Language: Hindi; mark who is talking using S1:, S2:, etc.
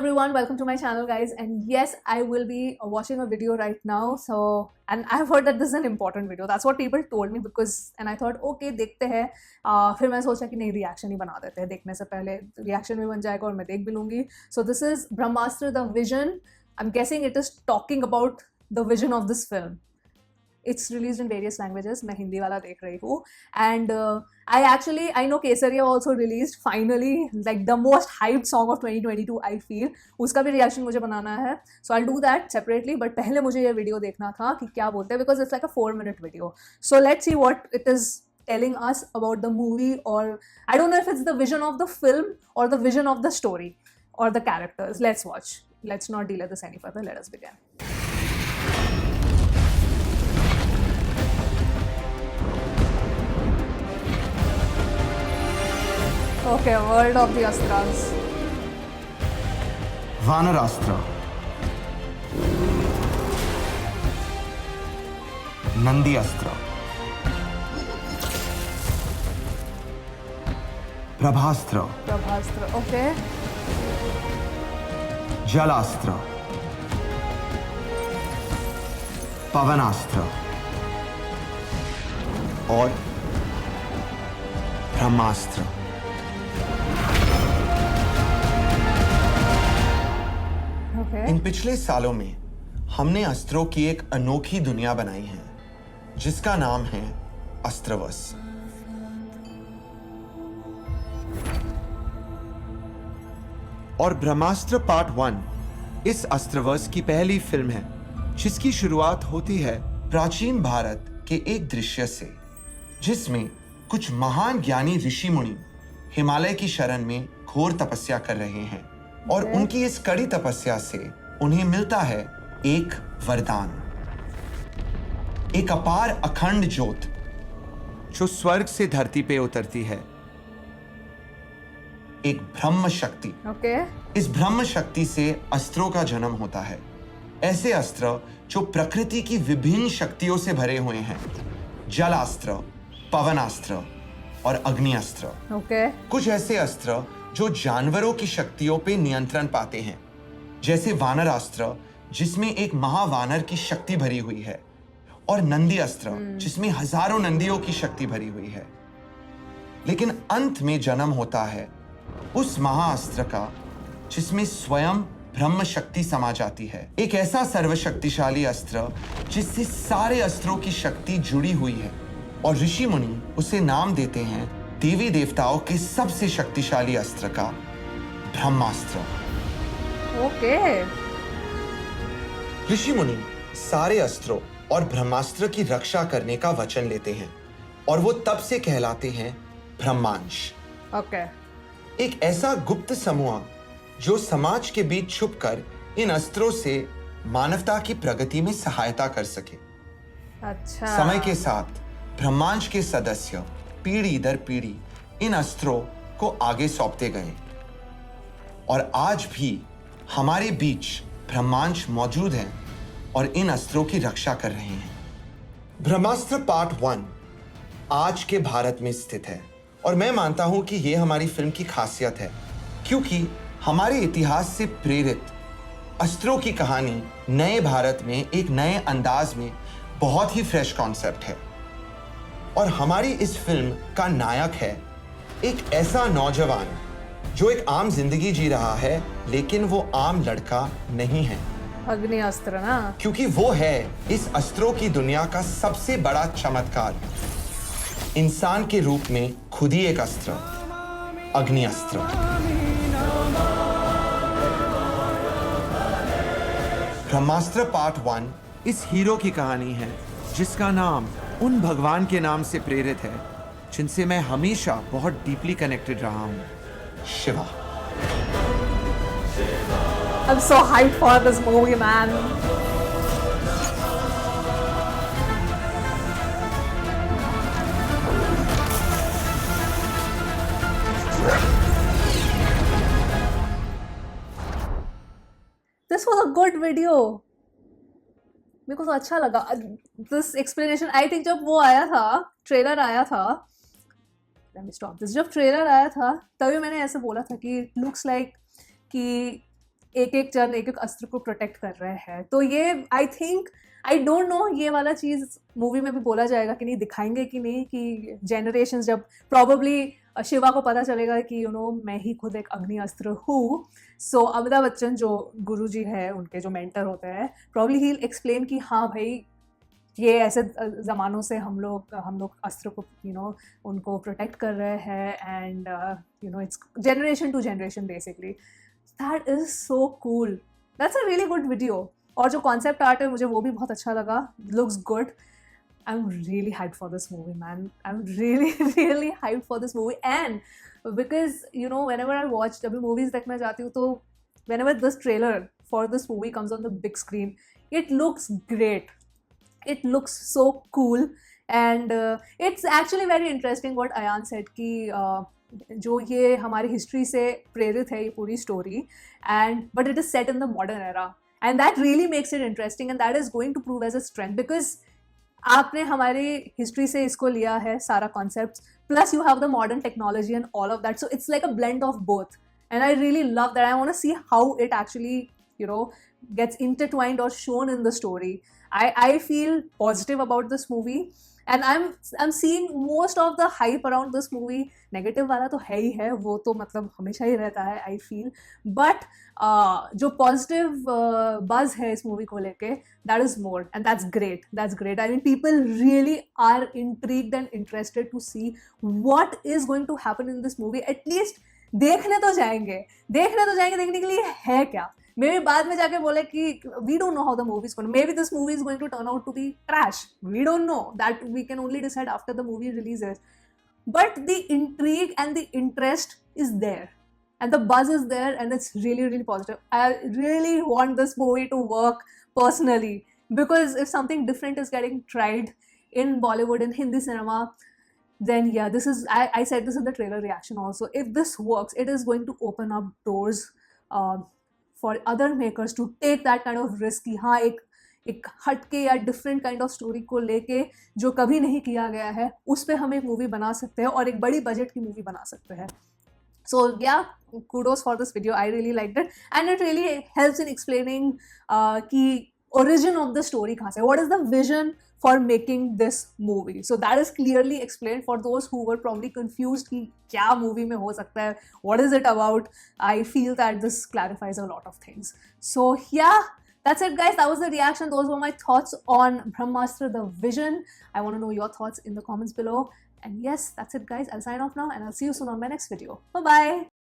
S1: everyone, welcome to my channel guys, and yes, I will be watching a video right now. And I've heard that this is an important video. That's what people told me and I thought okay देखते हैं. फिर मैं सोचा कि नहीं reaction ही बना देते हैं, देखने से पहले reaction भी बन जाएगा और मैं देख भी लूँगी. So this is Brahmastra the Vision. I'm guessing it is talking about the vision of this film. It's released in various languages. मैं हिंदी वाला देख रही हूँ. And I know Kesaria also released finally, like the most hyped song of 2022 I feel. उसका भी reaction मुझे बनाना है. So I'll do that separately. But पहले मुझे ये video देखना था कि क्या बोलते हैं, because it's like a 4-minute video. So let's see what it is telling us about the movie, or I don't know if it's the vision of the film or the vision of the story or the characters. Let's watch. Let's not delay this any further. Let us begin. Okay, World of the Astras.
S2: वानरास्त्र, Nandi अस्त्र, प्रभास्त्र,
S1: Prabhastra. Okay.
S2: जलास्त्र, पवनास्त्र और ब्रह्मास्त्र.
S1: Okay.
S2: इन पिछले सालों में हमने अस्त्रों की एक अनोखी दुनिया बनाई है जिसका नाम है अस्त्रवर्स. और ब्रह्मास्त्र पार्ट 1 इस अस्त्रवर्स की पहली फिल्म है जिसकी शुरुआत होती है प्राचीन भारत के एक दृश्य से, जिसमें कुछ महान ज्ञानी ऋषि मुनि हिमालय की शरण में घोर तपस्या कर रहे हैं. और उनकी इस कड़ी तपस्या से उन्हें मिलता है एक वरदान, एक अपार अखंड ज्योत जो स्वर्ग से धरती पे उतरती है, एक ब्रह्म शक्ति.
S1: Okay.
S2: इस ब्रह्म शक्ति से अस्त्रों का जन्म होता है. ऐसे अस्त्र जो प्रकृति की विभिन्न शक्तियों से भरे हुए हैं: जलास्त्र, पवनास्त्र और अग्निअस्त्र.
S1: Okay.
S2: कुछ ऐसे अस्त्र जो जानवरों की शक्तियों पे नियंत्रण पाते हैं, जैसे वानरास्त्र जिसमें एक महावानर की शक्ति भरी हुई है, और नंदी अस्त्र जिसमें हजारों नंदियों की शक्ति भरी हुई है. लेकिन अंत में जन्म होता है उस महाअस्त्र का जिसमें स्वयं ब्रह्म शक्ति समा जाती है. एक ऐसा सर्वशक्तिशाली अस्त्र जिससे सारे अस्त्रों की शक्ति जुड़ी हुई है, और ऋषि मुनि उसे नाम देते हैं देवी देवताओं के सबसे शक्तिशाली अस्त्र का, ब्रह्मास्त्र.
S1: Okay.
S2: ऋषि मुनि सारे अस्त्रों और ब्रह्मास्त्र की रक्षा करने का वचन लेते हैं, और वो तब से कहलाते हैं ब्रह्मांश.
S1: Okay.
S2: एक ऐसा गुप्त समूह जो समाज के बीच छुपकर इन अस्त्रों से मानवता की प्रगति में सहायता कर सके.
S1: अच्छा.
S2: समय के साथ ब्रह्मांश के सदस्य पीढ़ी दर पीढ़ी इन अस्त्रों को आगे सौंपते गए, और आज भी हमारे बीच ब्रह्मांश मौजूद हैं और इन अस्त्रों की रक्षा कर रहे हैं. ब्रह्मास्त्र पार्ट 1 आज के भारत में स्थित है, और मैं मानता हूं कि यह हमारी फिल्म की खासियत है, क्योंकि हमारे इतिहास से प्रेरित अस्त्रों की कहानी नए भारत में एक नए अंदाज में बहुत ही फ्रेश कॉन्सेप्ट है. और हमारी इस फिल्म का नायक है एक ऐसा नौजवान जो एक आम जिंदगी जी रहा है, लेकिन वो आम लड़का नहीं है.
S1: अग्निअस्त्र ना.
S2: क्योंकि वो है इस अस्त्रों की दुनिया का सबसे बड़ा चमत्कार, इंसान के रूप में खुद ही एक अस्त्र, अग्निअस्त्र. ब्रह्मास्त्र पार्ट 1 इस हीरो की कहानी है जिसका नाम उन भगवान के नाम से प्रेरित है जिनसे मैं हमेशा बहुत डीपली कनेक्टेड रहा हूं, Shiva.
S1: I'm so hyped for this movie, man. This was a good video. मेरे को तो अच्छा लगा दिस एक्सप्लेनेशन. आई थिंक जब वो आया था, ट्रेलर आया था, let me stop this. जब ट्रेलर आया था तभी मैंने ऐसे बोला था कि लुक्स लाइक कि एक एक जन एक एक अस्त्र को प्रोटेक्ट कर रहे हैं. तो ये I think I don't know ये वाला चीज़ मूवी में भी बोला जाएगा कि नहीं, दिखाएंगे कि नहीं, कि जनरेशन जब प्रॉबली शिवा को पता चलेगा कि मैं ही खुद एक अग्नि अस्त्र हूँ. सो अमिताभ बच्चन जो गुरुजी है, उनके जो मेंटर होते हैं, प्रॉब्ली ही एक्सप्लेन कि हाँ भाई ये ऐसे ज़मानों से हम लोग अस्त्र को उनको प्रोटेक्ट कर रहे हैं. And it's generation to generation basically. That is so cool. That's a really good video. और जो कॉन्सेप्ट आर्ट है मुझे वो भी बहुत अच्छा लगा. Looks good. I'm really hyped for this movie, man. I'm really, really hyped for this movie. And because, whenever I watch, जब भी movies देखने जाती हूँ, तो whenever this trailer for this movie comes on the big screen, it looks great. It looks so cool. And it's actually very interesting what Ayan said कि जो ये हमारी हिस्ट्री से प्रेरित है ये पूरी story, and but it is set in the modern era. And that really makes it interesting, and that is going to prove as a strength because आपने हमारी हिस्ट्री से इसको लिया है सारा concept, plus you have the modern technology and all of that. So it's like a blend of both, and I really love that. I want to see how it actually gets intertwined or shown in the story. I feel positive about this movie, and I'm seeing most of the hype around this movie. Negative वाला तो है ही है, वो तो मतलब हमेशा ही रहता है आई फील. बट जो पॉजिटिव बज है इस मूवी को लेके, that is more, and that's great. I mean people really are intrigued and interested to see what is going to happen in this movie. At least देखने तो जाएंगे देखने के लिए है क्या. मे बी बाद में जाके बोले कि we don't know how the movie is going, maybe this movie is going to turn out to be trash. We don't know that. We can only decide after the movie releases. But the intrigue and the interest is there, and the buzz is there, and it's really, really positive. I really want this movie to work personally, because if something different is getting tried in Bollywood, in Hindi cinema, then yeah, this is, I said this in the trailer reaction also, if this works, it is going to open up doors for other makers to take that kind of risk कि हाँ एक हटके या डिफरेंट काइंड ऑफ स्टोरी को लेके जो कभी नहीं किया गया है, उस पर हम एक मूवी बना सकते हैं और एक बड़ी बजट की मूवी बना सकते हैं. So yeah, kudos for this video. I really liked it, and it really helps in explaining कि origin of the story कहाँ से, what is the vision for making this movie. So that is clearly explained for those who were probably confused कि क्या movie में हो सकता है, what is it about. I feel that this clarifies a lot of things. So yeah, that's it guys. That was the reaction. Those were my thoughts on Brahmastra the Vision. I want to know your thoughts in the comments below. And yes, that's it guys. I'll sign off now, and I'll see you soon on my next video. Bye bye.